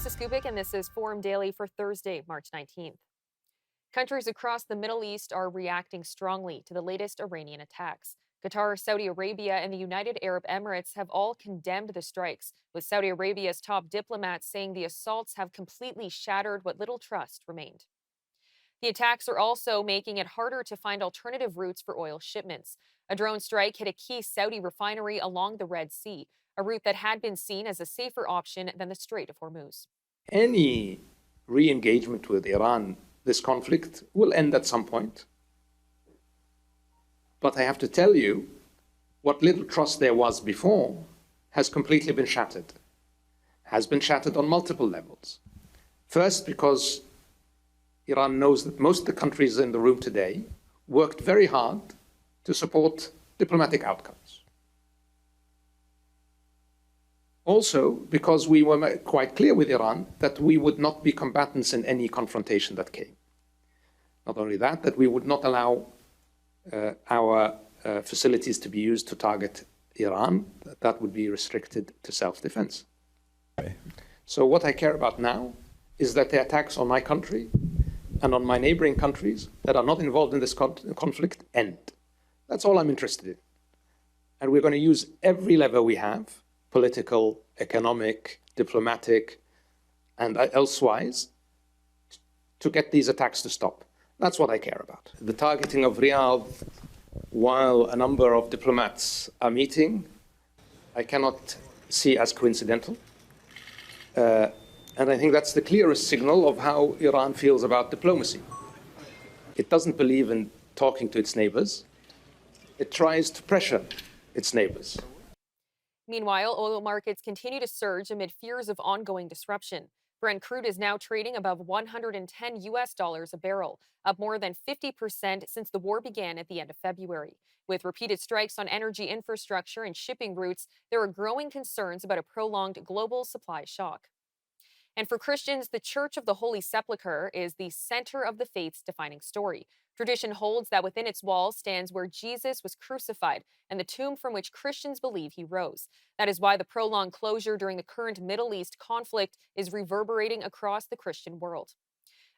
Lisa Skupik, and this is Forum Daily for Thursday, March 19th. Countries across the Middle East are reacting strongly to the latest Iranian attacks. Qatar, Saudi Arabia, and the United Arab Emirates have all condemned the strikes, with Saudi Arabia's top diplomats saying the assaults have completely shattered what little trust remained. The attacks are also making it harder to find alternative routes for oil shipments. A drone strike hit a key Saudi refinery along the Red Sea, a route that had been seen as a safer option than the Strait of Hormuz. Any re-engagement with Iran, this conflict will end at some point. But I have to tell you, what little trust there was before has completely been shattered. Has been shattered on multiple levels. First, because Iran knows that most of the countries in the room today worked very hard to support diplomatic outcomes. Also, because we were quite clear with Iran that we would not be combatants in any confrontation that came. Not only that, that we would not allow our facilities to be used to target Iran, that would be restricted to self-defense. Okay. So what I care about now is that the attacks on my country and on my neighboring countries that are not involved in this conflict end. That's all I'm interested in. And we're going to use every lever we have, political, economic, diplomatic, and elsewise, to get these attacks to stop. That's what I care about. The targeting of Riyadh while a number of diplomats are meeting, I cannot see as coincidental. And I think that's the clearest signal of how Iran feels about diplomacy. It doesn't believe in talking to its neighbors. It tries to pressure its neighbors. Meanwhile, oil markets continue to surge amid fears of ongoing disruption. Brent crude is now trading above $110 a barrel, up more than 50% since the war began at the end of February. With repeated strikes on energy infrastructure and shipping routes, there are growing concerns about a prolonged global supply shock. And for Christians, the Church of the Holy Sepulchre is the center of the faith's defining story. Tradition holds that within its walls stands where Jesus was crucified and the tomb from which Christians believe he rose. That is why the prolonged closure during the current Middle East conflict is reverberating across the Christian world.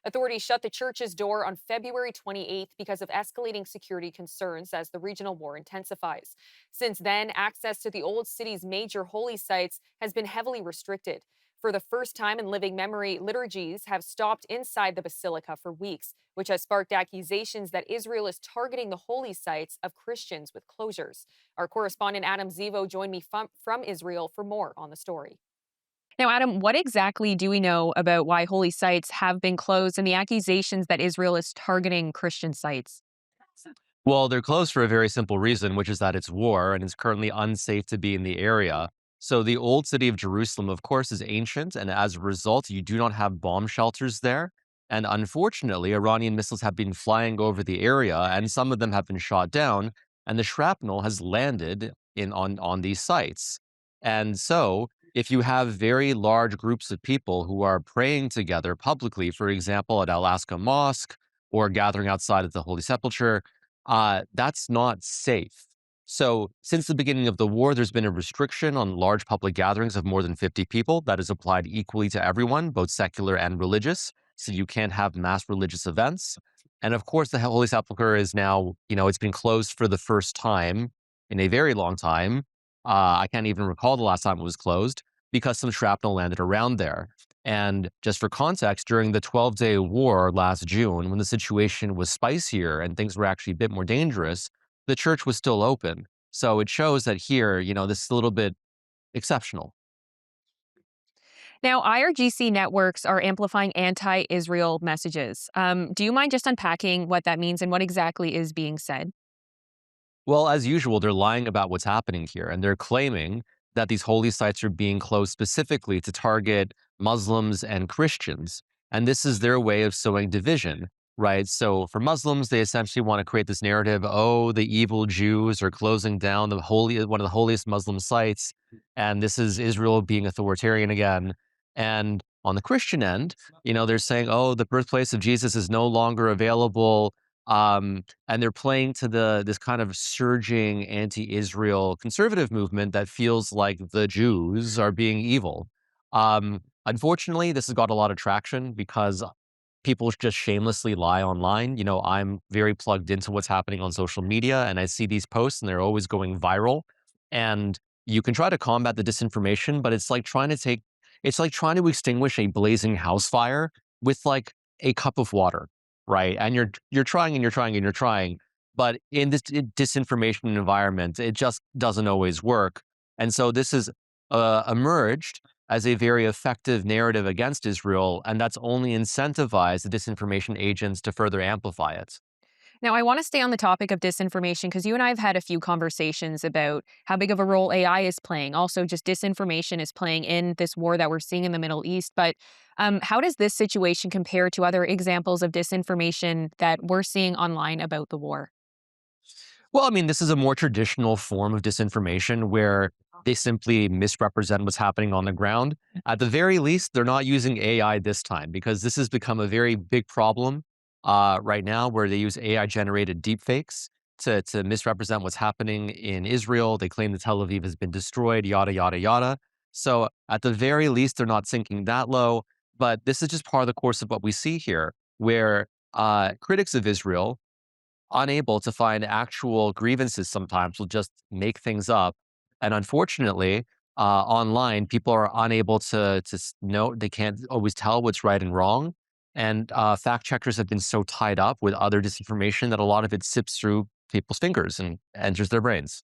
Authorities shut the church's door on February 28th because of escalating security concerns as the regional war intensifies. Since then, access to the old city's major holy sites has been heavily restricted. For the first time in living memory, liturgies have stopped inside the basilica for weeks, which has sparked accusations that Israel is targeting the holy sites of Christians with closures. Our correspondent Adam Zivo joined me from Israel for more on the story. Now, Adam, what exactly do we know about why holy sites have been closed and the accusations that Israel is targeting Christian sites? Well, they're closed for a very simple reason, which is that it's war and it's currently unsafe to be in the area. So the old city of Jerusalem, of course, is ancient, and as a result, you do not have bomb shelters there. And unfortunately, Iranian missiles have been flying over the area, and some of them have been shot down, and the shrapnel has landed on these sites. And so, if you have very large groups of people who are praying together publicly, for example, at Al Aqsa Mosque or gathering outside of the Holy Sepulchre, that's not safe. So, since the beginning of the war, there's been a restriction on large public gatherings of more than 50 people that is applied equally to everyone, both secular and religious. So, you can't have mass religious events. And of course, the Holy Sepulchre is now, it's been closed for the first time in a very long time. I can't even recall the last time it was closed because some shrapnel landed around there. And just for context, during the 12-day war last June, when the situation was spicier and things were actually a bit more dangerous, the church was still open. So it shows that here, this is a little bit exceptional. Now, IRGC networks are amplifying anti-Israel messages. Do you mind just unpacking what that means and what exactly is being said? Well, as usual, they're lying about what's happening here, and they're claiming that these holy sites are being closed specifically to target Muslims and Christians. And this is their way of sowing division, right? So for Muslims, they essentially want to create this narrative, oh, the evil Jews are closing down one of the holiest Muslim sites, and this is Israel being authoritarian again. And on the Christian end, they're saying, oh, the birthplace of Jesus is no longer available. And they're playing to this kind of surging anti-Israel conservative movement that feels like the Jews are being evil. Unfortunately, this has got a lot of traction because people just shamelessly lie online. I'm very plugged into what's happening on social media and I see these posts and they're always going viral. And you can try to combat the disinformation, but it's like trying to extinguish a blazing house fire with like a cup of water, right? And you're trying and you're trying and you're trying, but in this disinformation environment, it just doesn't always work. And so this has emerged as a very effective narrative against Israel, and that's only incentivized the disinformation agents to further amplify it. Now, I want to stay on the topic of disinformation because you and I have had a few conversations about how big of a role AI is playing. Also, just disinformation is playing in this war that we're seeing in the Middle East. But how does this situation compare to other examples of disinformation that we're seeing online about the war? Well, I mean, this is a more traditional form of disinformation where they simply misrepresent what's happening on the ground. At the very least, they're not using AI this time because this has become a very big problem right now where they use AI generated deepfakes to misrepresent what's happening in Israel. They claim that Tel Aviv has been destroyed, yada, yada, yada. So at the very least, they're not sinking that low. But this is just part of the course of what we see here, where critics of Israel unable to find actual grievances sometimes will just make things up. And unfortunately, online, people are unable to know, they can't always tell what's right and wrong. And fact checkers have been so tied up with other disinformation that a lot of it sips through people's fingers and enters their brains.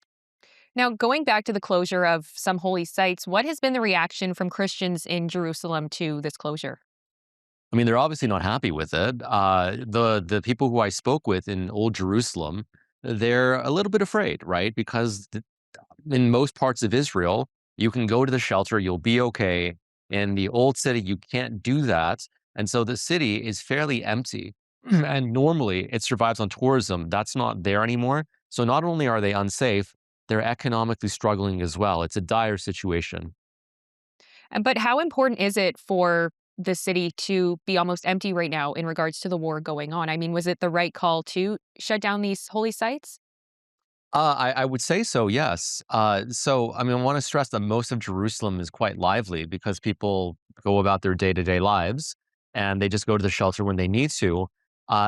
Now, going back to the closure of some holy sites, what has been the reaction from Christians in Jerusalem to this closure? I mean, they're obviously not happy with it. The people who I spoke with in Old Jerusalem, they're a little bit afraid, right? Because in most parts of Israel, you can go to the shelter, you'll be okay. In the old city, you can't do that. And so the city is fairly empty. And normally it survives on tourism. That's not there anymore. So not only are they unsafe, they're economically struggling as well. It's a dire situation. But how important is it for the city to be almost empty right now in regards to the war going on? I mean, was it the right call to shut down these holy sites? I would say so, yes. I mean, I want to stress that most of Jerusalem is quite lively because people go about their day to day lives and they just go to the shelter when they need to.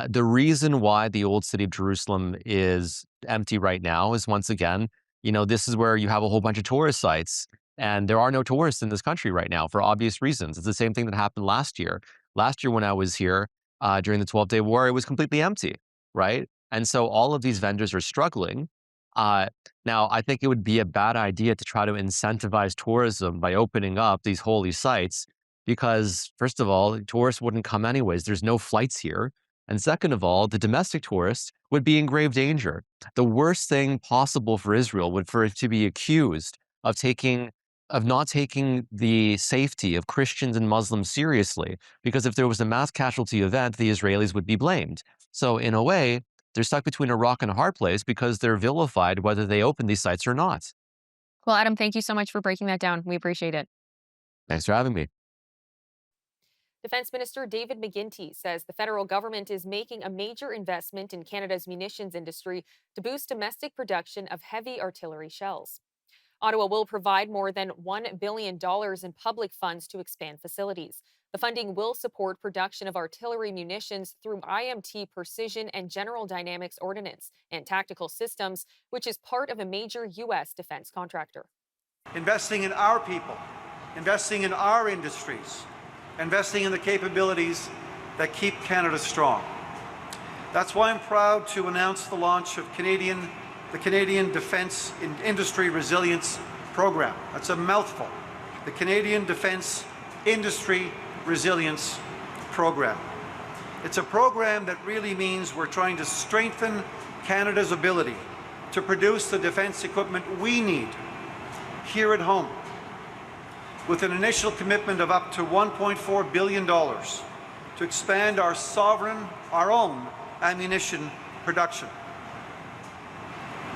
The reason why the old city of Jerusalem is empty right now is once again, this is where you have a whole bunch of tourist sites, and there are no tourists in this country right now for obvious reasons. It's the same thing that happened last year. Last year, when I was here during the 12-day war, it was completely empty, right? And so all of these vendors are struggling. uh, Now, I think it would be a bad idea to try to incentivize tourism by opening up these holy sites because, first of all, tourists wouldn't come anyways. There's no flights here. And second of all, the domestic tourist would be in grave danger. The worst thing possible for Israel would for it to be accused of not taking the safety of Christians and Muslims seriously, because if there was a mass casualty event, the Israelis would be blamed. So in a way, they're stuck between a rock and a hard place because they're vilified whether they open these sites or not. Well, Adam, thank you so much for breaking that down. We appreciate it. Thanks for having me. Defense Minister David McGuinty says the federal government is making a major investment in Canada's munitions industry to boost domestic production of heavy artillery shells. Ottawa will provide more than $1 billion in public funds to expand facilities. The funding will support production of artillery munitions through IMT Precision and General Dynamics Ordnance and Tactical Systems, which is part of a major U.S. defense contractor. Investing in our people, investing in our industries, investing in the capabilities that keep Canada strong. That's why I'm proud to announce the launch of the Canadian Defence Industry Resilience Program. That's a mouthful. The Canadian Defence Industry Resilience Program. It's a program that really means we're trying to strengthen Canada's ability to produce the defence equipment we need here at home, with an initial commitment of up to $1.4 billion to expand our own ammunition production.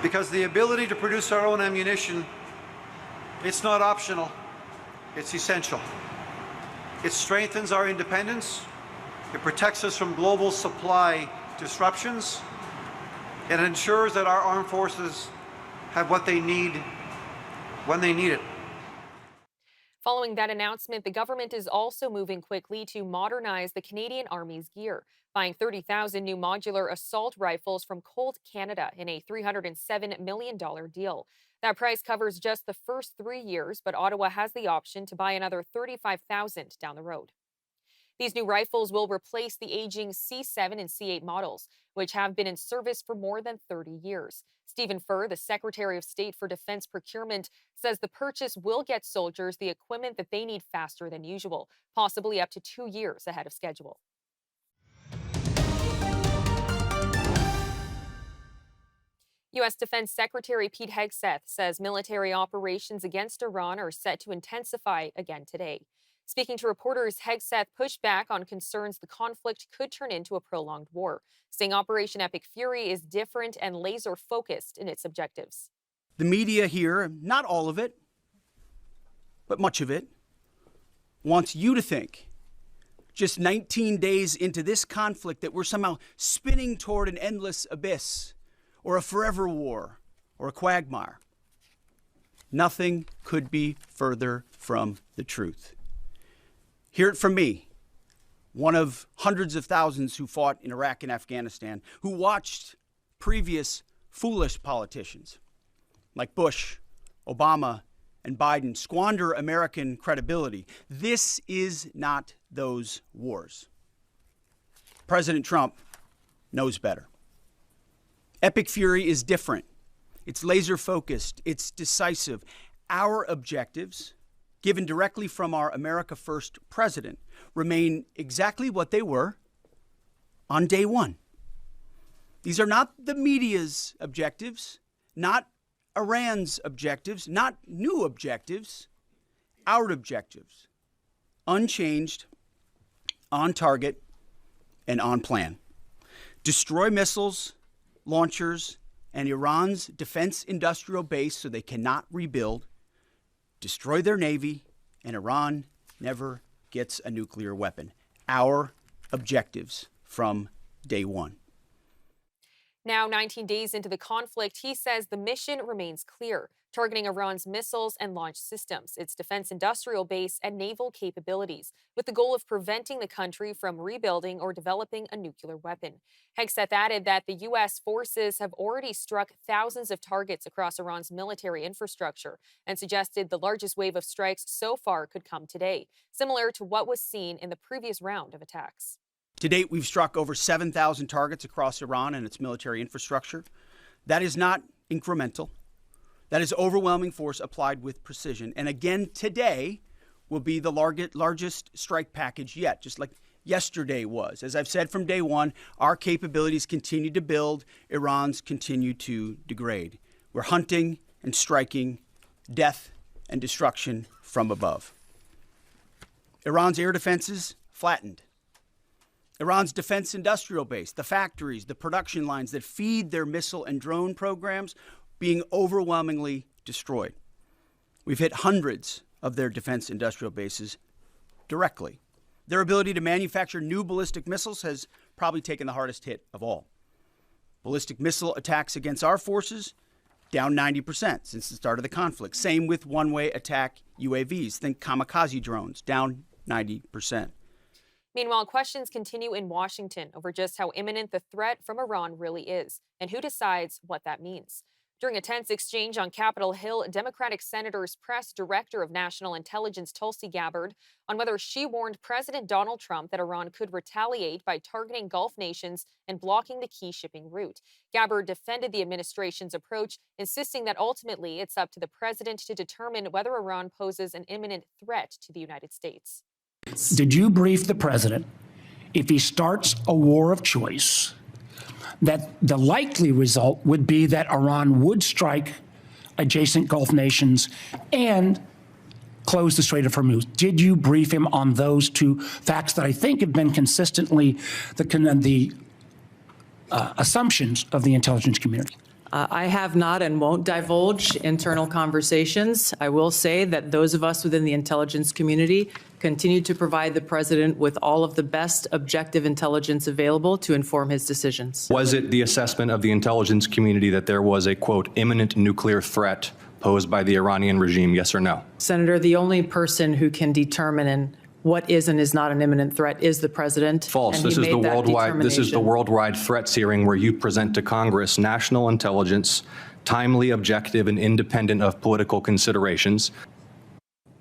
Because the ability to produce our own ammunition, it's not optional, it's essential. It strengthens our independence, it protects us from global supply disruptions, and it ensures that our armed forces have what they need when they need it. Following that announcement, the government is also moving quickly to modernize the Canadian Army's gear, buying 30,000 new modular assault rifles from Colt Canada in a $307 million deal. That price covers just the first 3 years, but Ottawa has the option to buy another 35,000 down the road. These new rifles will replace the aging C7 and C8 models, which have been in service for more than 30 years. Stephen Furr, the Secretary of State for Defense Procurement, says the purchase will get soldiers the equipment that they need faster than usual, possibly up to 2 years ahead of schedule. U.S. Defense Secretary Pete Hegseth says military operations against Iran are set to intensify again today. Speaking to reporters, Hegseth pushed back on concerns the conflict could turn into a prolonged war, saying Operation Epic Fury is different and laser-focused in its objectives. The media here, not all of it, but much of it, wants you to think, just 19 days into this conflict, that we're somehow spinning toward an endless abyss, or a forever war, or a quagmire. Nothing could be further from the truth. Hear it from me, one of hundreds of thousands who fought in Iraq and Afghanistan, who watched previous foolish politicians like Bush, Obama, and Biden squander American credibility. This is not those wars. President Trump knows better. Epic Fury is different. It's laser-focused. It's decisive. Our objectives, given directly from our America First president, remain exactly what they were on day one. These are not the media's objectives, not Iran's objectives, not new objectives, our objectives. Unchanged, on target, and on plan. Destroy missiles, launchers, and Iran's defense industrial base so they cannot rebuild. Destroy their navy, and Iran never gets a nuclear weapon. Our objectives from day one. Now, 19 days into the conflict, he says the mission remains clear, targeting Iran's missiles and launch systems, its defense industrial base, and naval capabilities, with the goal of preventing the country from rebuilding or developing a nuclear weapon. Hegseth added that the U.S. forces have already struck thousands of targets across Iran's military infrastructure and suggested the largest wave of strikes so far could come today, similar to what was seen in the previous round of attacks. To date, we've struck over 7,000 targets across Iran and its military infrastructure. That is not incremental. That is overwhelming force applied with precision. And again, today will be the largest strike package yet, just like yesterday was. As I've said from day one, our capabilities continue to build, Iran's continue to degrade. We're hunting and striking death and destruction from above. Iran's air defenses flattened. Iran's defense industrial base, the factories, the production lines that feed their missile and drone programs, being overwhelmingly destroyed. We've hit hundreds of their defense industrial bases directly. Their ability to manufacture new ballistic missiles has probably taken the hardest hit of all. Ballistic missile attacks against our forces, down 90% since the start of the conflict. Same with one-way attack UAVs. Think kamikaze drones, down 90%. Meanwhile, questions continue in Washington over just how imminent the threat from Iran really is and who decides what that means. During a tense exchange on Capitol Hill, Democratic Senators pressed Director of National Intelligence Tulsi Gabbard on whether she warned President Donald Trump that Iran could retaliate by targeting Gulf nations and blocking the key shipping route. Gabbard defended the administration's approach, insisting that ultimately it's up to the president to determine whether Iran poses an imminent threat to the United States. Did you brief the president, if he starts a war of choice, that the likely result would be that Iran would strike adjacent Gulf nations and close the Strait of Hormuz? Did you brief him on those two facts that I think have been consistently the assumptions of the intelligence community? I have not and won't divulge internal conversations. I will say that those of us within the intelligence community continue to provide the president with all of the best objective intelligence available to inform his decisions. Was it the assessment of the intelligence community that there was a, quote, imminent nuclear threat posed by the Iranian regime, yes or no? Senator, the only person who can determine what is and is not an imminent threat is the president. False. And This he is the made that worldwide. This is the determination. worldwide threats hearing where you present to Congress national intelligence, timely, objective, and independent of political considerations.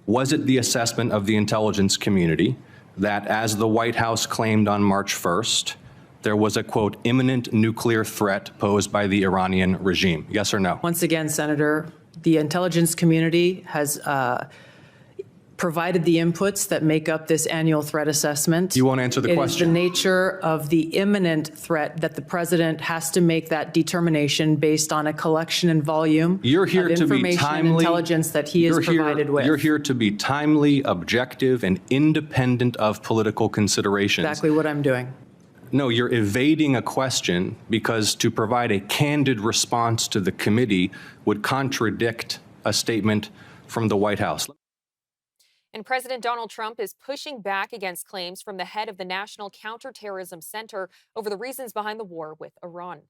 Was it the assessment of the intelligence community that, as the White House claimed on March 1st, there was a, quote, imminent nuclear threat posed by the Iranian regime? Yes or no? Once again, Senator, the intelligence community has provided the inputs that make up this annual threat assessment. You won't answer the It is the question. nature of the imminent threat that the president has to make that determination based on a collection and volume You're here of to be information and timely. intelligence that he is You're here- provided with. You're here to be timely, objective, and independent of political considerations. Exactly what I'm doing. No, you're evading a question because to provide a candid response to the committee would contradict a statement from the White House. And President Donald Trump is pushing back against claims from the head of the National Counterterrorism Center over the reasons behind the war with Iran.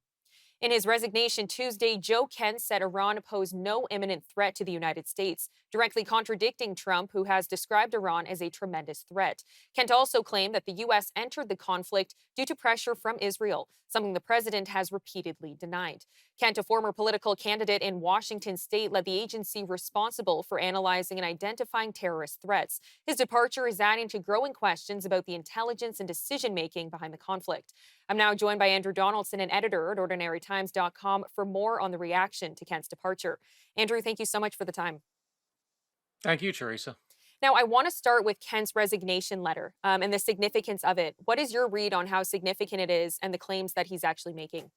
In his resignation Tuesday, Joe Kent said Iran posed no imminent threat to the United States, directly contradicting Trump, who has described Iran as a tremendous threat. Kent also claimed that the U.S. entered the conflict due to pressure from Israel, something the president has repeatedly denied. Kent, a former political candidate in Washington state, led the agency responsible for analyzing and identifying terrorist threats. His departure is adding to growing questions about the intelligence and decision-making behind the conflict. I'm now joined by Andrew Donaldson, an editor at OrdinaryTimes.com, for more on the reaction to Kent's departure. Andrew, thank you so much for the time. Thank you, Teresa. Now, I want to start with Kent's resignation letter and the significance of it. What is your read on how significant it is and the claims that he's actually making?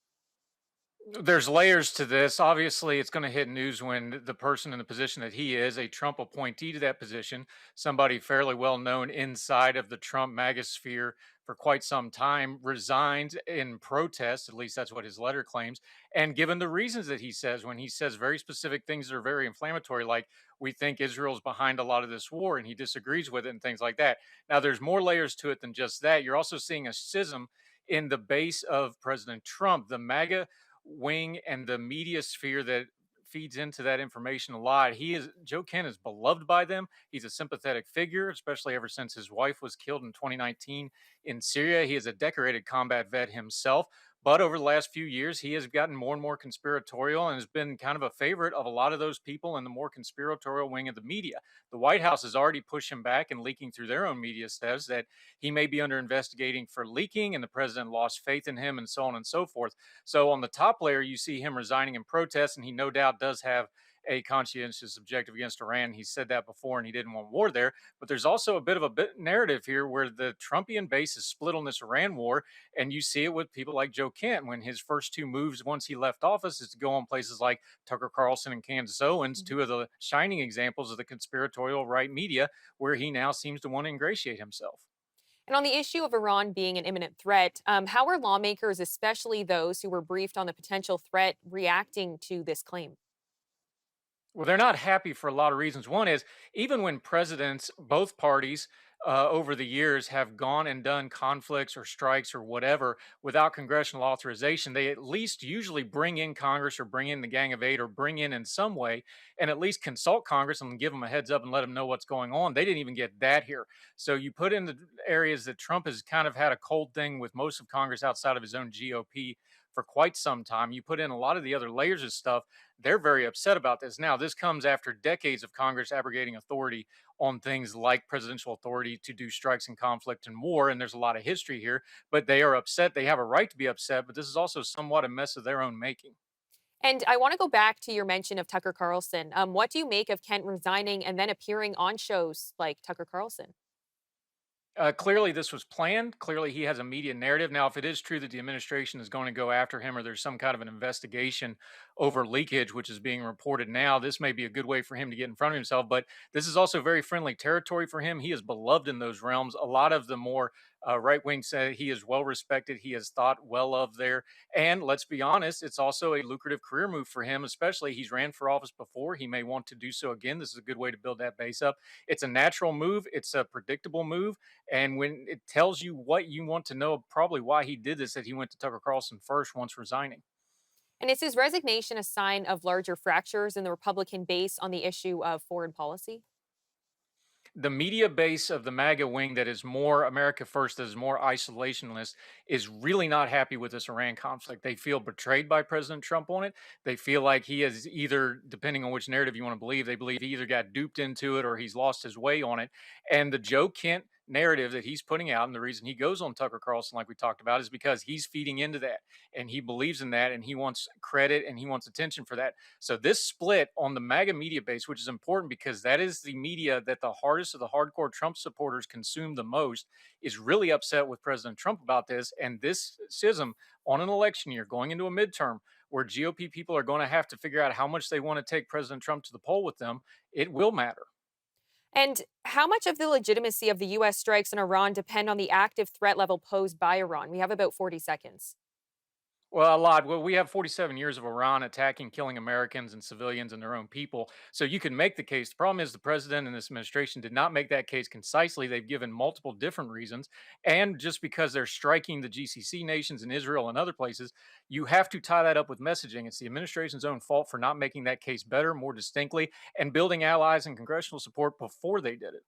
There's layers to this. Obviously, it's going to hit news when the person in the position that he is, a Trump appointee to that position, somebody fairly well known inside of the Trump MAGA sphere for quite some time, resigns in protest. At least that's what his letter claims. And given the reasons that he says, when he says very specific things that are very inflammatory, like we think Israel's behind a lot of this war and he disagrees with it and things like that. Now, there's more layers to it than just that. You're also seeing a schism in the base of President Trump. The MAGA wing and the media sphere that feeds into that information a lot. Joe Kent is beloved by them. He's a sympathetic figure, especially ever since his wife was killed in 2019 in Syria. He is a decorated combat vet himself. But over the last few years, he has gotten more and more conspiratorial and has been kind of a favorite of a lot of those people in the more conspiratorial wing of the media. The White House has already pushed him back and leaking through their own media says that he may be under investigating for leaking and the president lost faith in him and so on and so forth. So on the top layer, you see him resigning in protest, and he no doubt does have a conscientious objective against Iran. He said that before and he didn't want war there. But there's also a bit of a narrative here where the Trumpian base is split on this Iran war. And you see it with people like Joe Kent when his first two moves once he left office is to go on places like Tucker Carlson and Candace Owens, two of the shining examples of the conspiratorial right media, where he now seems to want to ingratiate himself. And on the issue of Iran being an imminent threat, how are lawmakers, especially those who were briefed on the potential threat, reacting to this claim? Well, they're not happy for a lot of reasons. One is even when presidents, both parties, over the years have gone and done conflicts or strikes or whatever without congressional authorization, they at least usually bring in Congress or bring in the Gang of Eight or bring in some way and at least consult Congress and give them a heads up and let them know what's going on. They didn't even get that here. So you put in the areas that Trump has kind of had a cold thing with most of Congress outside of his own GOP for quite some time. You put in a lot of the other layers of stuff. They're very upset about this. Now, this comes after decades of Congress abrogating authority on things like presidential authority to do strikes and conflict and war. And there's a lot of history here, but they are upset. They have a right to be upset, but this is also somewhat a mess of their own making. And I want to go back to your mention of Tucker Carlson. What do you make of Kent resigning and then appearing on shows like Tucker Carlson? Clearly, this was planned. Clearly, he has a media narrative. Now, if it is true that the administration is going to go after him or there's some kind of an investigation over leakage, which is being reported now, this may be a good way for him to get in front of himself. But this is also very friendly territory for him. He is beloved in those realms. A lot of the more right wing say he is well respected. He is thought well of there. And let's be honest, it's also a lucrative career move for him, especially he's ran for office before. He may want to do so again. This is a good way to build that base up. It's a natural move. It's a predictable move. And when it tells you what you want to know, probably why he did this, that he went to Tucker Carlson first once resigning. And is his resignation a sign of larger fractures in the Republican base on the issue of foreign policy? The media base of the MAGA wing that is more America first, that is more isolationist, is really not happy with this Iran conflict. They feel betrayed by President Trump on it. They feel like he has either, depending on which narrative you want to believe, they believe he either got duped into it or he's lost his way on it. And the Joe Kent narrative that he's putting out, and the reason he goes on Tucker Carlson, like we talked about, is because he's feeding into that and he believes in that and he wants credit and he wants attention for that. So this split on the MAGA media base, which is important because that is the media that the hardest of the hardcore Trump supporters consume the most, is really upset with President Trump about this. And this schism on an election year going into a midterm where GOP people are going to have to figure out how much they want to take President Trump to the poll with them, it will matter. And how much of the legitimacy of the U.S. strikes in Iran depend on the active threat level posed by Iran? We have about 40 seconds. Well, a lot. Well, we have 47 years of Iran attacking, killing Americans and civilians and their own people. So you can make the case. The problem is the president and this administration did not make that case concisely. They've given multiple different reasons. And just because they're striking the GCC nations in Israel and other places, you have to tie that up with messaging. It's the administration's own fault for not making that case better, more distinctly, and building allies and congressional support before they did it.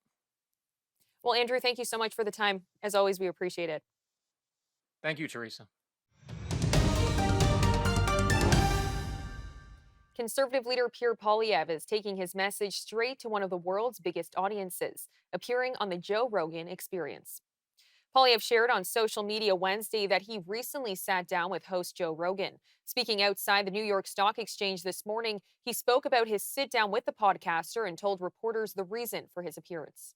Well, Andrew, thank you so much for the time. As always, we appreciate it. Thank you, Teresa. Conservative leader Pierre Poilievre is taking his message straight to one of the world's biggest audiences, appearing on the Joe Rogan Experience. Poilievre shared on social media Wednesday that he recently sat down with host Joe Rogan. Speaking outside the New York Stock Exchange this morning, he spoke about his sit down with the podcaster and told reporters the reason for his appearance.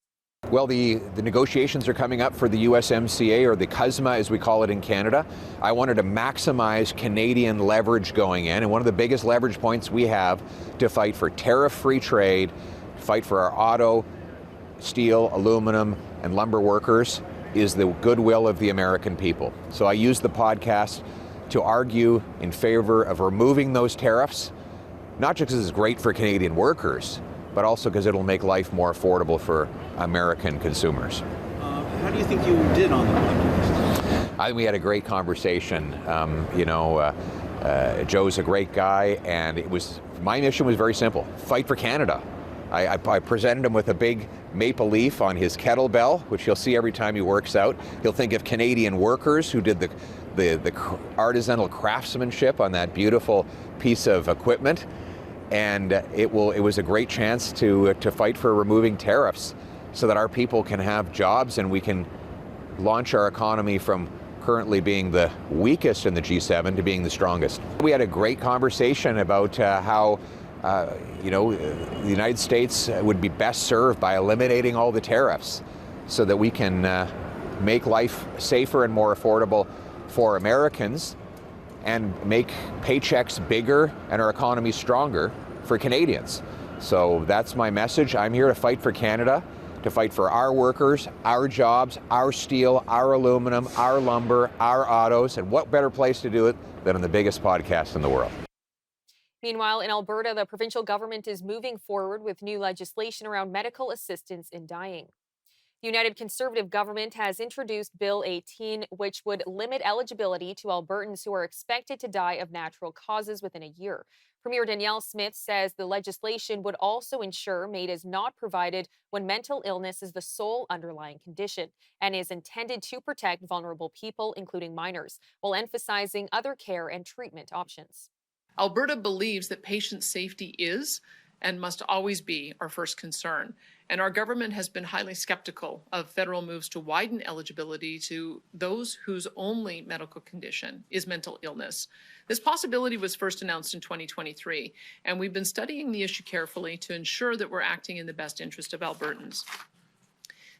Well, the negotiations are coming up for the USMCA, or the CUSMA as we call it in Canada. I wanted to maximize Canadian leverage going in, and one of the biggest leverage points we have to fight for tariff-free trade, fight for our auto, steel, aluminum, and lumber workers is the goodwill of the American people. So I used the podcast to argue in favor of removing those tariffs, not just because it's great for Canadian workers, but also because it'll make life more affordable for American consumers. How do you think you did on the podcast? I think we had a great conversation. Joe's a great guy, and my mission was very simple: fight for Canada. I presented him with a big maple leaf on his kettlebell, which you'll see every time he works out. He'll think of Canadian workers who did the artisanal craftsmanship on that beautiful piece of equipment. And it was a great chance to fight for removing tariffs so that our people can have jobs and we can launch our economy from currently being the weakest in the G7 to being the strongest. We had a great conversation about how the United States would be best served by eliminating all the tariffs so that we can make life safer and more affordable for Americans and make paychecks bigger and our economy stronger for Canadians. So that's my message. I'm here to fight for Canada, to fight for our workers, our jobs, our steel, our aluminum, our lumber, our autos, and what better place to do it than on the biggest podcast in the world. Meanwhile, in Alberta, the provincial government is moving forward with new legislation around medical assistance in dying. The United Conservative government has introduced Bill 18, which would limit eligibility to Albertans who are expected to die of natural causes within a year. Premier Danielle Smith says the legislation would also ensure MAID is not provided when mental illness is the sole underlying condition and is intended to protect vulnerable people, including minors, while emphasizing other care and treatment options. Alberta believes that patient safety is and must always be our first concern. And our government has been highly skeptical of federal moves to widen eligibility to those whose only medical condition is mental illness. This possibility was first announced in 2023, and we've been studying the issue carefully to ensure that we're acting in the best interest of Albertans.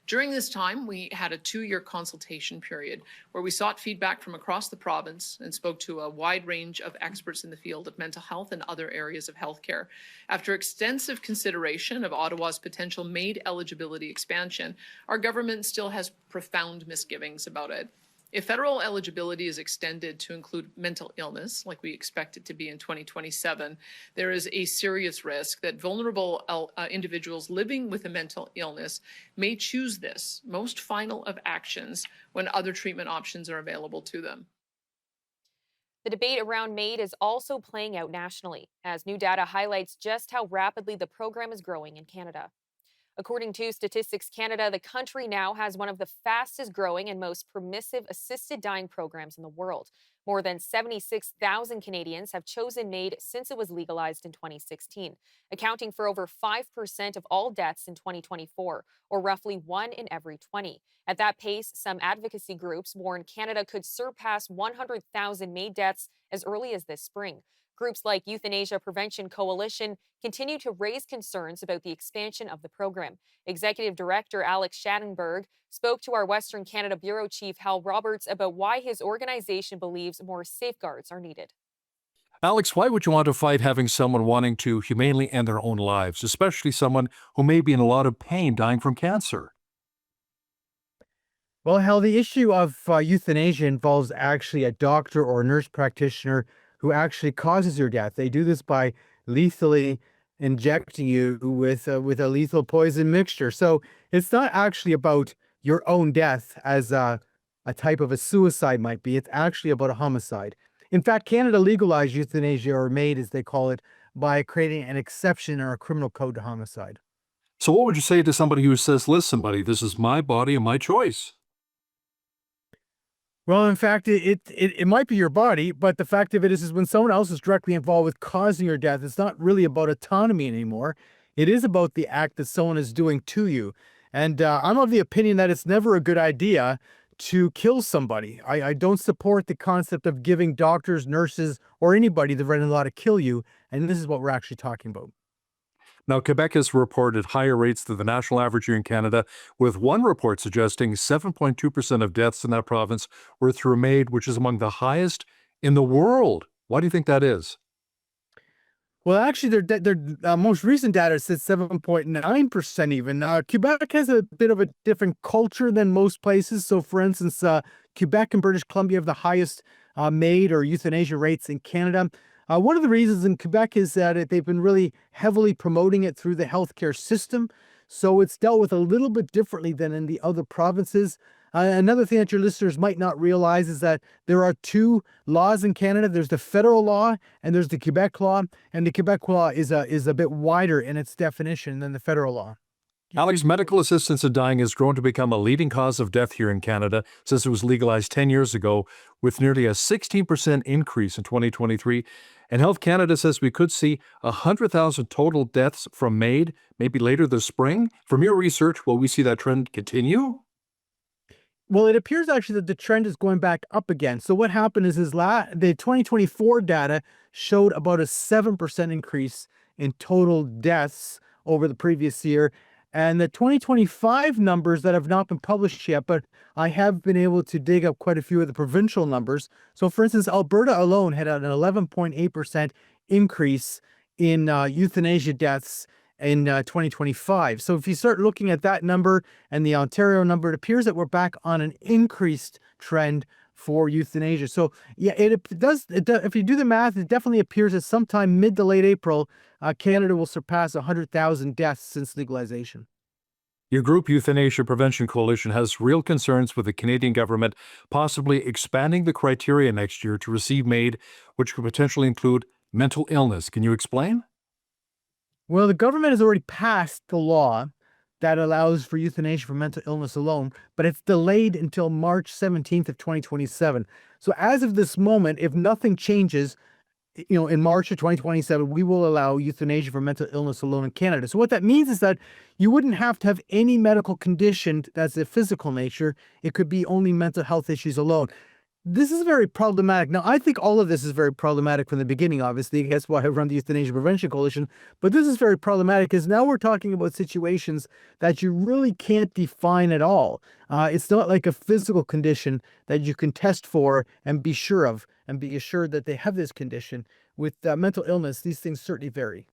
During this time, we had a 2-year consultation period where we sought feedback from across the province and spoke to a wide range of experts in the field of mental health and other areas of healthcare. After extensive consideration of Ottawa's potential MAID eligibility expansion, our government still has profound misgivings about it. If federal eligibility is extended to include mental illness, like we expect it to be in 2027, there is a serious risk that vulnerable individuals living with a mental illness may choose this most final of actions when other treatment options are available to them. The debate around MAID is also playing out nationally, as new data highlights just how rapidly the program is growing in Canada. According to Statistics Canada, the country now has one of the fastest growing and most permissive assisted dying programs in the world. More than 76,000 Canadians have chosen MAID since it was legalized in 2016, accounting for over 5% of all deaths in 2024, or roughly 1 in every 20. At that pace, some advocacy groups warn Canada could surpass 100,000 MAID deaths as early as this spring. Groups like Euthanasia Prevention Coalition continue to raise concerns about the expansion of the program. Executive Director Alex Schattenberg spoke to our Western Canada Bureau Chief Hal Roberts about why his organization believes more safeguards are needed. Alex, why would you want to fight having someone wanting to humanely end their own lives, especially someone who may be in a lot of pain dying from cancer? Well, Hal, the issue of euthanasia involves actually a doctor or a nurse practitioner who actually causes your death. They do this by lethally injecting you with a lethal poison mixture. So it's not actually about your own death as a type of a suicide might be. It's actually about a homicide. In fact, Canada legalized euthanasia, or MAID as they call it, by creating an exception in our criminal code to homicide. So, what would you say to somebody who says, listen, buddy, this is my body and my choice? Well, in fact, it might be your body, but the fact of it is when someone else is directly involved with causing your death, it's not really about autonomy anymore. It is about the act that someone is doing to you. And I'm of the opinion that it's never a good idea to kill somebody. I don't support the concept of giving doctors, nurses, or anybody the right and law to kill you. And this is what we're actually talking about. Now, Quebec has reported higher rates than the national average here in Canada, with one report suggesting 7.2% of deaths in that province were through MAID, which is among the highest in the world. Why do you think that is? Well, actually, their most recent data says 7.9% even. Quebec has a bit of a different culture than most places. So, for instance, Quebec and British Columbia have the highest MAID or euthanasia rates in Canada. One of the reasons in Quebec is that they've been really heavily promoting it through the healthcare system. So it's dealt with a little bit differently than in the other provinces. Another thing that your listeners might not realize is that there are two laws in Canada. There's the federal law and there's the Quebec law. And the Quebec law is a bit wider in its definition than the federal law. Alex, medical assistance in dying has grown to become a leading cause of death here in Canada since it was legalized 10 years ago, with nearly a 16% increase in 2023. And Health Canada says we could see 100,000 total deaths from MAID, maybe later this spring. From your research, will we see that trend continue? Well, it appears actually that the trend is going back up again. So what happened is the 2024 data showed about a 7% increase in total deaths over the previous year. And the 2025 numbers that have not been published yet, but I have been able to dig up quite a few of the provincial numbers. So, for instance, Alberta alone had an 11.8% increase in euthanasia deaths in 2025. So if you start looking at that number and the Ontario number, it appears that we're back on an increased trend for euthanasia. So yeah, it does. If you do the math, it definitely appears that sometime mid to late April, Canada will surpass 100,000 deaths since legalization. Your group, Euthanasia Prevention Coalition, has real concerns with the Canadian government possibly expanding the criteria next year to receive MAID, which could potentially include mental illness. Can you explain? Well, the government has already passed the law that allows for euthanasia for mental illness alone, but it's delayed until March 17th of 2027. So as of this moment, if nothing changes, in March of 2027, we will allow euthanasia for mental illness alone in Canada. So what that means is that you wouldn't have to have any medical condition that's a physical nature. It could be only mental health issues alone. This is very problematic. Now, I think all of this is very problematic from the beginning, obviously. That's why I run the Euthanasia Prevention Coalition. But this is very problematic because now we're talking about situations that you really can't define at all. It's not like a physical condition that you can test for and be sure of and be assured that they have this condition. With mental illness, these things certainly vary.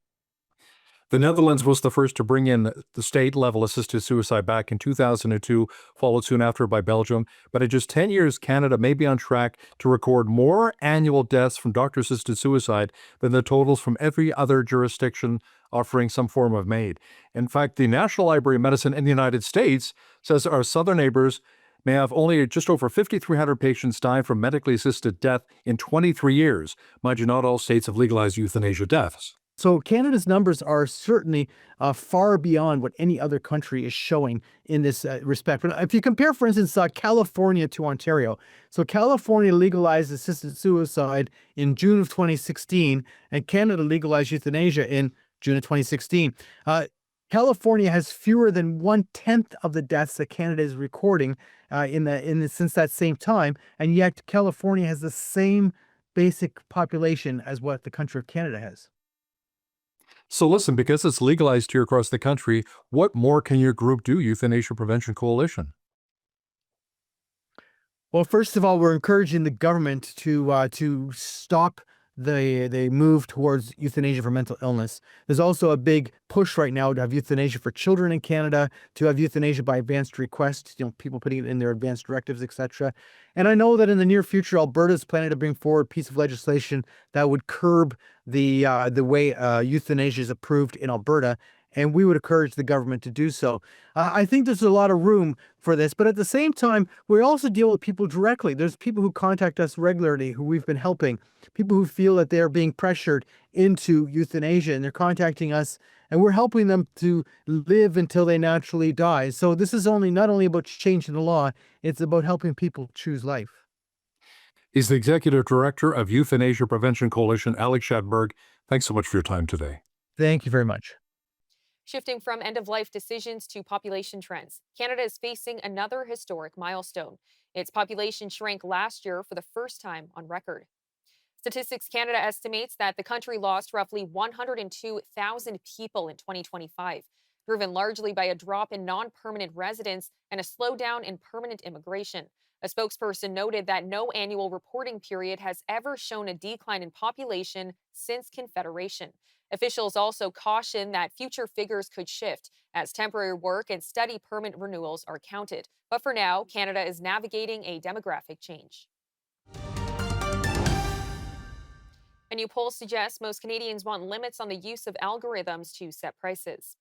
The Netherlands was the first to bring in the state-level assisted suicide back in 2002, followed soon after by Belgium. But in just 10 years, Canada may be on track to record more annual deaths from doctor-assisted suicide than the totals from every other jurisdiction offering some form of MAID. In fact, the National Library of Medicine in the United States says our southern neighbors may have only just over 5,300 patients die from medically assisted death in 23 years. Mind you, not all states have legalized euthanasia deaths. So Canada's numbers are certainly far beyond what any other country is showing in this respect. But if you compare, for instance, California to Ontario, so California legalized assisted suicide in June of 2016, and Canada legalized euthanasia in June of 2016. California has fewer than 1/10 of the deaths that Canada is recording since that same time, and yet California has the same basic population as what the country of Canada has. So listen, because it's legalized here across the country, what more can your group do, Euthanasia Prevention Coalition? Well, first of all, we're encouraging the government to stop the move towards euthanasia for mental illness. There's also a big push right now to have euthanasia for children in Canada, to have euthanasia by advanced request, people putting it in their advanced directives, etc. And I know that in the near future, Alberta is planning to bring forward a piece of legislation that would curb the way euthanasia is approved in Alberta, and we would encourage the government to do so. I think there's a lot of room for this, but at the same time, we also deal with people directly. There's people who contact us regularly who we've been helping, people who feel that they're being pressured into euthanasia, and they're contacting us, and we're helping them to live until they naturally die. So this is not only about changing the law, it's about helping people choose life. He's the Executive Director of Euthanasia Prevention Coalition, Alex Shadberg. Thanks so much for your time today. Thank you very much. Shifting from end-of-life decisions to population trends, Canada is facing another historic milestone. Its population shrank last year for the first time on record. Statistics Canada estimates that the country lost roughly 102,000 people in 2025, driven largely by a drop in non-permanent residents and a slowdown in permanent immigration. A spokesperson noted that no annual reporting period has ever shown a decline in population since Confederation. Officials also caution that future figures could shift as temporary work and steady permit renewals are counted. But for now, Canada is navigating a demographic change. A new poll suggests most Canadians want limits on the use of algorithms to set prices.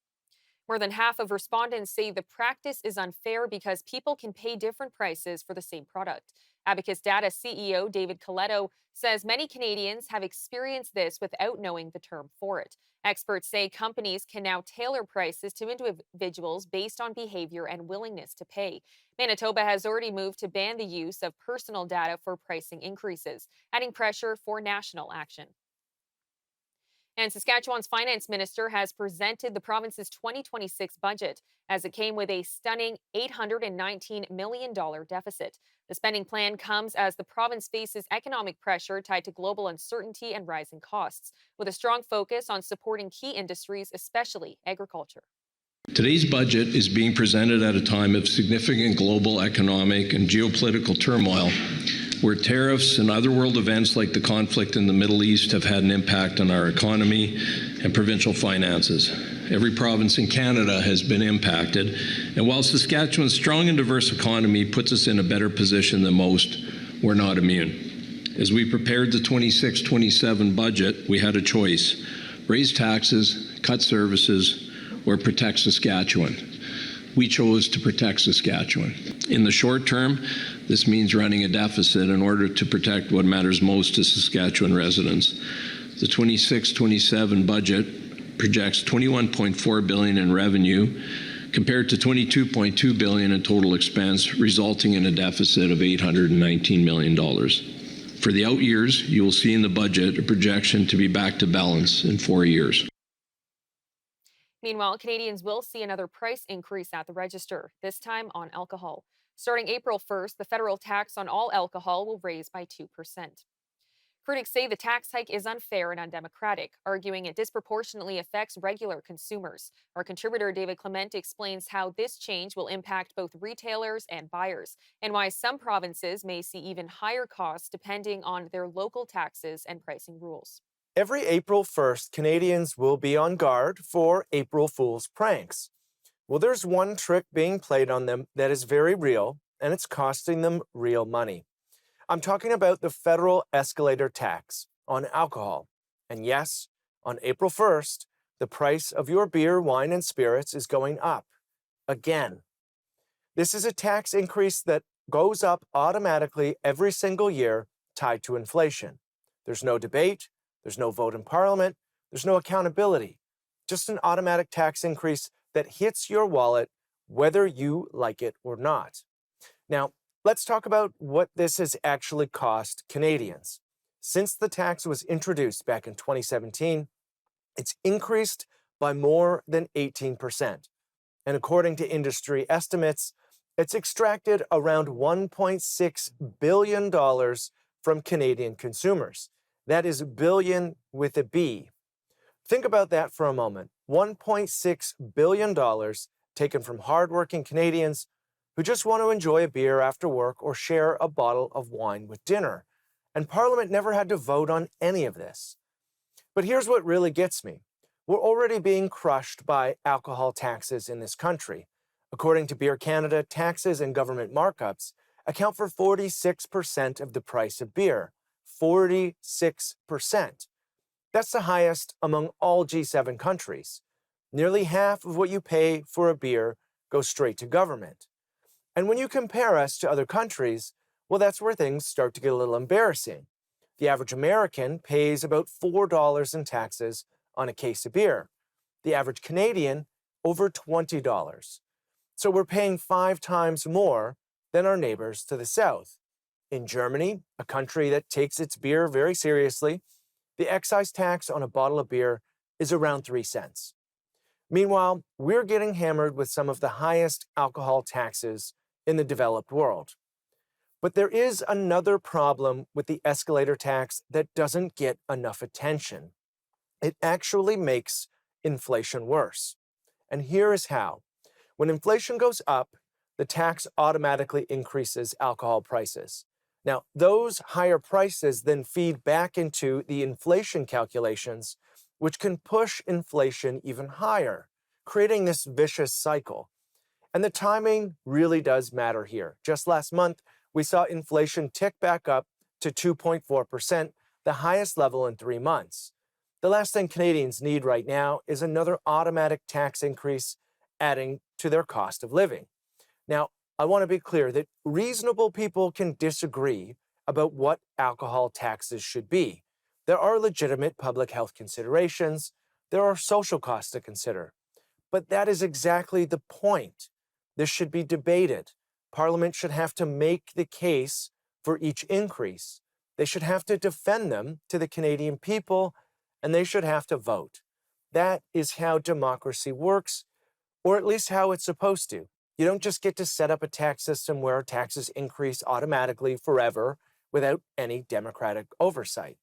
More than half of respondents say the practice is unfair because people can pay different prices for the same product. Abacus Data CEO David Coletto says many Canadians have experienced this without knowing the term for it. Experts say companies can now tailor prices to individuals based on behavior and willingness to pay. Manitoba has already moved to ban the use of personal data for pricing increases, adding pressure for national action. And Saskatchewan's finance minister has presented the province's 2026 budget as it came with a stunning $819 million deficit. The spending plan comes as the province faces economic pressure tied to global uncertainty and rising costs, with a strong focus on supporting key industries, especially agriculture. Today's budget is being presented at a time of significant global economic and geopolitical turmoil, where tariffs and other world events like the conflict in the Middle East have had an impact on our economy and provincial finances. Every province in Canada has been impacted, and while Saskatchewan's strong and diverse economy puts us in a better position than most, we're not immune. As we prepared the 26-27 budget, we had a choice: raise taxes, cut services, or protect Saskatchewan. We chose to protect Saskatchewan. In the short term, this means running a deficit in order to protect what matters most to Saskatchewan residents. The 26-27 budget projects $21.4 billion in revenue compared to $22.2 billion in total expense, resulting in a deficit of $819 million. For the out years, you will see in the budget a projection to be back to balance in 4 years. Meanwhile, Canadians will see another price increase at the register, this time on alcohol. Starting April 1st, the federal tax on all alcohol will raise by 2%. Critics say the tax hike is unfair and undemocratic, arguing it disproportionately affects regular consumers. Our contributor David Clement explains how this change will impact both retailers and buyers, and why some provinces may see even higher costs depending on their local taxes and pricing rules. Every April 1st, Canadians will be on guard for April Fool's pranks. Well, there's one trick being played on them that is very real, and it's costing them real money. I'm talking about the federal escalator tax on alcohol. And yes, on April 1st, the price of your beer, wine, and spirits is going up again. This is a tax increase that goes up automatically every single year tied to inflation. There's no debate, there's no vote in Parliament, there's no accountability, just an automatic tax increase that hits your wallet whether you like it or not. Now, let's talk about what this has actually cost Canadians. Since the tax was introduced back in 2017, it's increased by more than 18%. And according to industry estimates, it's extracted around $1.6 billion from Canadian consumers. That is billion with a B. Think about that for a moment. $1.6 billion taken from hardworking Canadians who just want to enjoy a beer after work or share a bottle of wine with dinner. And Parliament never had to vote on any of this. But here's what really gets me. We're already being crushed by alcohol taxes in this country. According to Beer Canada, taxes and government markups account for 46% of the price of beer. 46%. That's the highest among all G7 countries. Nearly half of what you pay for a beer goes straight to government. And when you compare us to other countries, well, that's where things start to get a little embarrassing. The average American pays about $4 in taxes on a case of beer. The average Canadian, over $20. So we're paying 5 times more than our neighbors to the south. In Germany, a country that takes its beer very seriously, the excise tax on a bottle of beer is around 3 cents. Meanwhile, we're getting hammered with some of the highest alcohol taxes in the developed world. But there is another problem with the escalator tax that doesn't get enough attention. It actually makes inflation worse. And here is how. When inflation goes up, the tax automatically increases alcohol prices. Now, those higher prices then feed back into the inflation calculations, which can push inflation even higher, creating this vicious cycle. And the timing really does matter here. Just last month, we saw inflation tick back up to 2.4%, the highest level in 3 months. The last thing Canadians need right now is another automatic tax increase adding to their cost of living. Now, I want to be clear that reasonable people can disagree about what alcohol taxes should be. There are legitimate public health considerations. There are social costs to consider. But that is exactly the point. This should be debated. Parliament should have to make the case for each increase. They should have to defend them to the Canadian people, and they should have to vote. That is how democracy works, or at least how it's supposed to. You don't just get to set up a tax system where taxes increase automatically forever without any democratic oversight.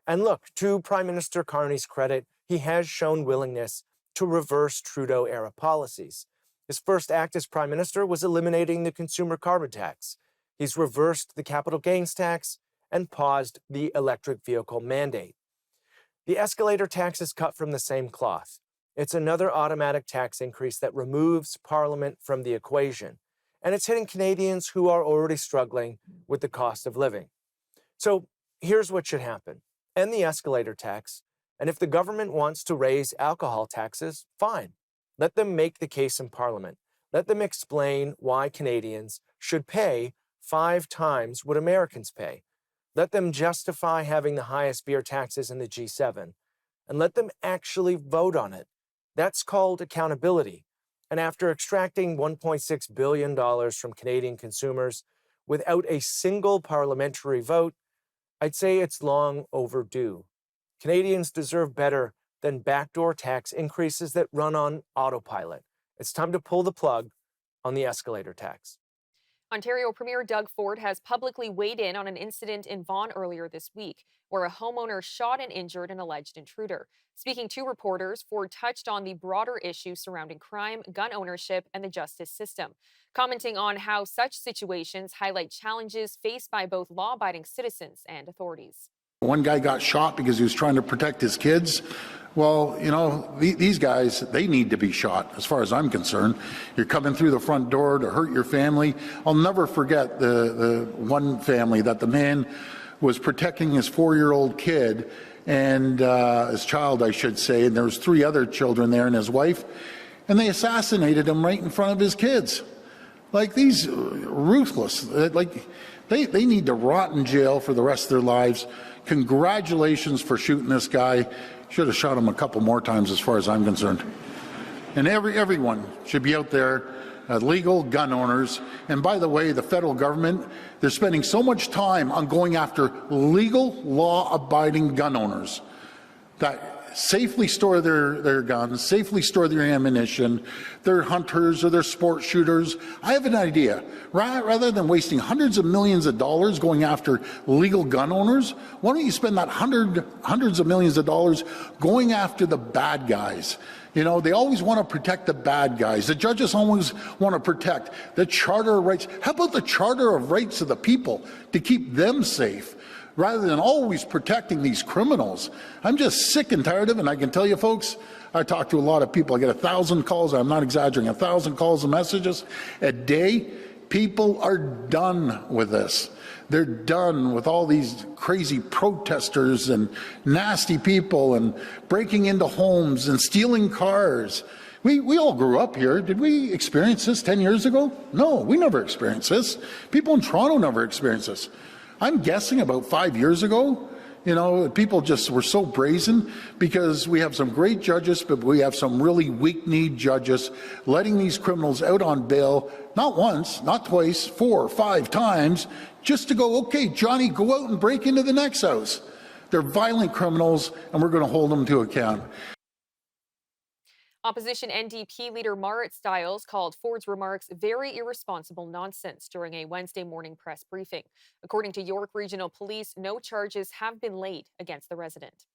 And look, to Prime Minister Carney's credit, he has shown willingness to reverse Trudeau-era policies. His first act as Prime Minister was eliminating the consumer carbon tax. He's reversed the capital gains tax and paused the electric vehicle mandate. The escalator tax is cut from the same cloth. It's another automatic tax increase that removes Parliament from the equation, and it's hitting Canadians who are already struggling with the cost of living. So here's what should happen. End the escalator tax, and if the government wants to raise alcohol taxes, fine. Let them make the case in Parliament. Let them explain why Canadians should pay 5 times what Americans pay. Let them justify having the highest beer taxes in the G7, and let them actually vote on it. That's called accountability. And after extracting $1.6 billion from Canadian consumers without a single parliamentary vote, I'd say it's long overdue. Canadians deserve better than backdoor tax increases that run on autopilot. It's time to pull the plug on the escalator tax. Ontario Premier Doug Ford has publicly weighed in on an incident in Vaughan earlier this week, where a homeowner shot and injured an alleged intruder. Speaking to reporters, Ford touched on the broader issue surrounding crime, gun ownership, and the justice system, commenting on how such situations highlight challenges faced by both law-abiding citizens and authorities. One guy got shot because he was trying to protect his kids. Well, you know, these guys, they need to be shot, as far as I'm concerned. You're coming through the front door to hurt your family. I'll never forget the one family that the man was protecting his 4-year-old kid, and his child, I should say, and there was 3 other children there and his wife, and they assassinated him right in front of his kids. Like these ruthless, like they need to rot in jail for the rest of their lives. Congratulations for shooting this guy. Should have shot him a couple more times as far as I'm concerned. And everyone should be out there, legal gun owners. And by the way, the federal government, they're spending so much time on going after legal, law-abiding gun owners that safely store their guns, safely store their ammunition, their hunters or their sport shooters. I have an idea. Rather than wasting hundreds of millions of dollars going after legal gun owners, why don't you spend that hundreds of millions of dollars going after the bad guys? You know, they always want to protect the bad guys. The judges always want to protect the Charter of Rights. How about the Charter of Rights of the people to keep them safe, rather than always protecting these criminals? I'm just sick and tired of it, and I can tell you, folks, I talk to a lot of people. I get 1,000 calls, I'm not exaggerating, 1,000 calls and messages a day. People are done with this. They're done with all these crazy protesters and nasty people and breaking into homes and stealing cars. We all grew up here. Did we experience this 10 years ago? No, we never experienced this. People in Toronto never experienced this. I'm guessing about 5 years ago, you know, people just were so brazen because we have some great judges, but we have some really weak-kneed judges letting these criminals out on bail, not once, not twice, 4 or 5 times, just to go, okay, Johnny, go out and break into the next house. They're violent criminals, and we're going to hold them to account. Opposition NDP leader Marit Stiles called Ford's remarks very irresponsible nonsense during a Wednesday morning press briefing. According to York Regional Police, no charges have been laid against the resident.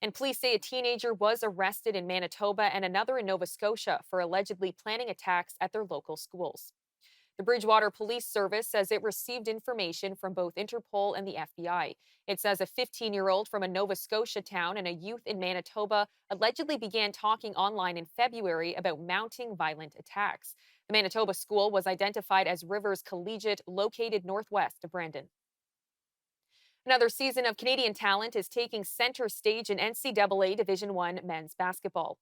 And police say a teenager was arrested in Manitoba and another in Nova Scotia for allegedly planning attacks at their local schools. The Bridgewater Police Service says it received information from both Interpol and the FBI. It says a 15-year-old from a Nova Scotia town and a youth in Manitoba allegedly began talking online in February about mounting violent attacks. The Manitoba school was identified as Rivers Collegiate, located northwest of Brandon. Another season of Canadian talent is taking center stage in NCAA Division I men's basketball.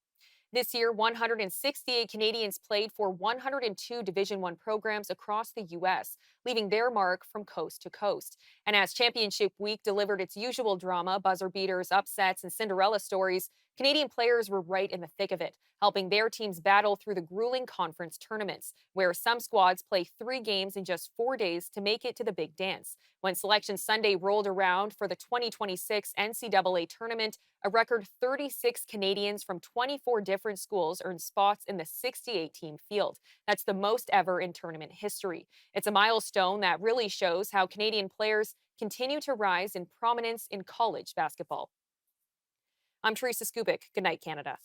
This year, 168 Canadians played for 102 Division I programs across the U.S., leaving their mark from coast to coast. And as Championship Week delivered its usual drama, buzzer beaters, upsets, and Cinderella stories, Canadian players were right in the thick of it, helping their teams battle through the grueling conference tournaments, where some squads play 3 games in just 4 days to make it to the big dance. When Selection Sunday rolled around for the 2026 NCAA tournament, a record 36 Canadians from 24 different schools earned spots in the 68-team field. That's the most ever in tournament history. It's a milestone that really shows how Canadian players continue to rise in prominence in college basketball. I'm Teresa Skubik. Good night, Canada.